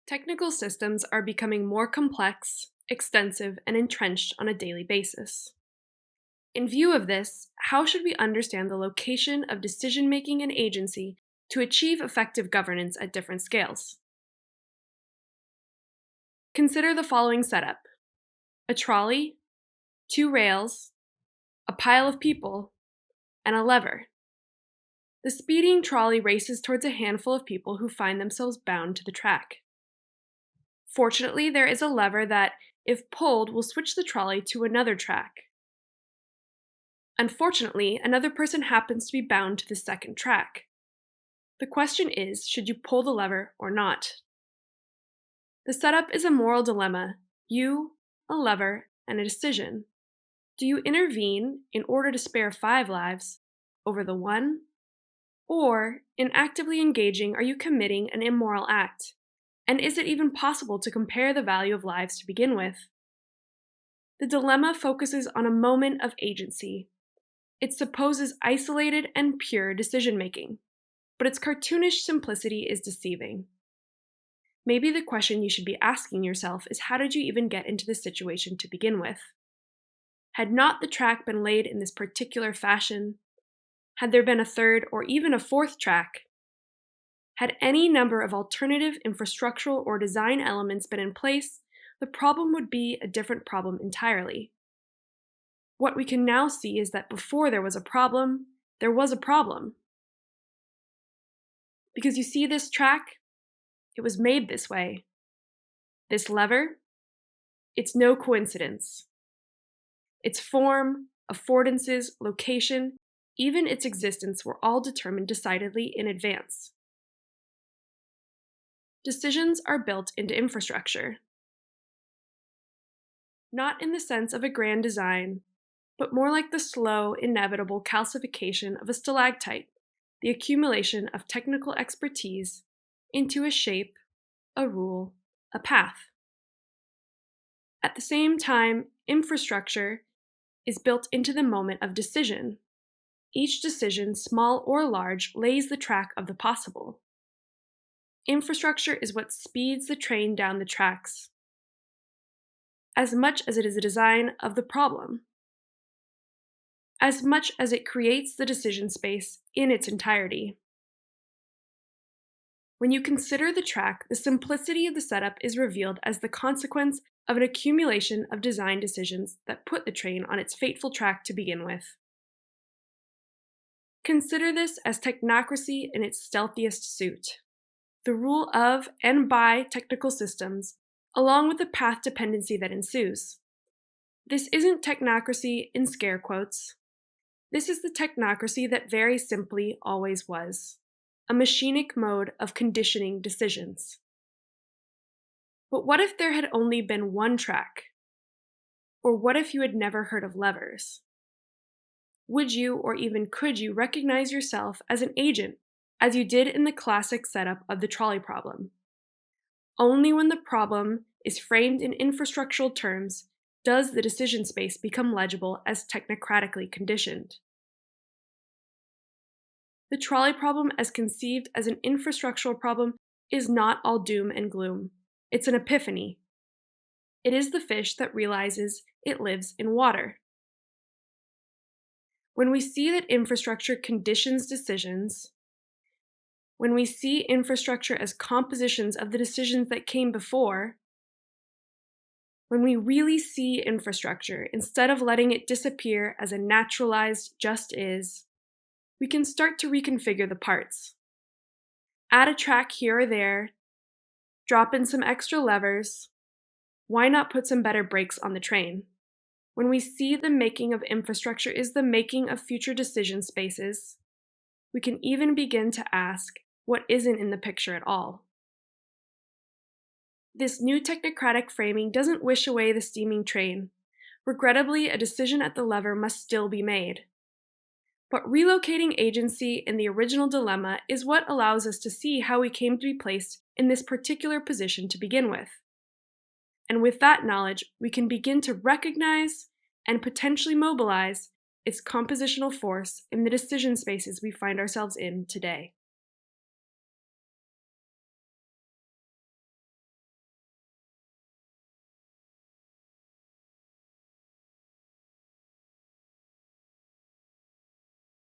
Technical systems are becoming more complex, extensive, and entrenched on a daily basis. In view of this, how should we understand the location of decision-making and agency to achieve effective governance at different scales? Consider the following setup: a trolley, two rails, a pile of people, and a lever. The speeding trolley races towards a handful of people who find themselves bound to the track. Fortunately, there is a lever that, if pulled, will switch the trolley to another track. Unfortunately, another person happens to be bound to the second track. The question is, should you pull the lever or not? The setup is a moral dilemma: you, a lever, and a decision. Do you intervene in order to spare 5 lives over the one? Or, in actively engaging, are you committing an immoral act? And is it even possible to compare the value of lives to begin with? The dilemma focuses on a moment of agency. It supposes isolated and pure decision-making, but its cartoonish simplicity is deceiving. Maybe the question you should be asking yourself is, how did you even get into this situation to begin with? Had not the track been laid in this particular fashion? Had there been a third or even a fourth track? Had any number of alternative infrastructural or design elements been in place, the problem would be a different problem entirely. What we can now see is that before there was a problem, there was a problem. Because you see this track? It was made this way. This lever? It's no coincidence. Its form, affordances, location, even its existence were all determined decidedly in advance. Decisions are built into infrastructure. Not in the sense of a grand design, but more like the slow, inevitable calcification of a stalactite, the accumulation of technical expertise into a shape, a rule, a path. At the same time, infrastructure is built into the moment of decision. Each decision, small or large, lays the track of the possible. Infrastructure is what speeds the train down the tracks, as much as it is a design of the problem, as much as it creates the decision space in its entirety. When you consider the track, the simplicity of the setup is revealed as the consequence of an accumulation of design decisions that put the train on its fateful track to begin with. Consider this as technocracy in its stealthiest suit. The rule of and by technical systems, along with the path dependency that ensues. This isn't technocracy in scare quotes. This is the technocracy that very simply always was, a machinic mode of conditioning decisions. But what if there had only been one track? Or what if you had never heard of levers? Would you, or even could you, recognize yourself as an agent, as you did in the classic setup of the trolley problem? Only when the problem is framed in infrastructural terms does the decision space become legible as technocratically conditioned. The trolley problem, as conceived as an infrastructural problem, is not all doom and gloom. It's an epiphany. It is the fish that realizes it lives in water. When we see that infrastructure conditions decisions, when we see infrastructure as compositions of the decisions that came before, when we really see infrastructure instead of letting it disappear as a naturalized just is, we can start to reconfigure the parts. Add a track here or there, drop in some extra levers. Why not put some better brakes on the train? When we see the making of infrastructure is the making of future decision spaces, we can even begin to ask what isn't in the picture at all. This new technocratic framing doesn't wish away the steaming train. Regrettably, a decision at the lever must still be made. But relocating agency in the original dilemma is what allows us to see how we came to be placed in this particular position to begin with. And with that knowledge, we can begin to recognize and potentially mobilize its compositional force in the decision spaces we find ourselves in today.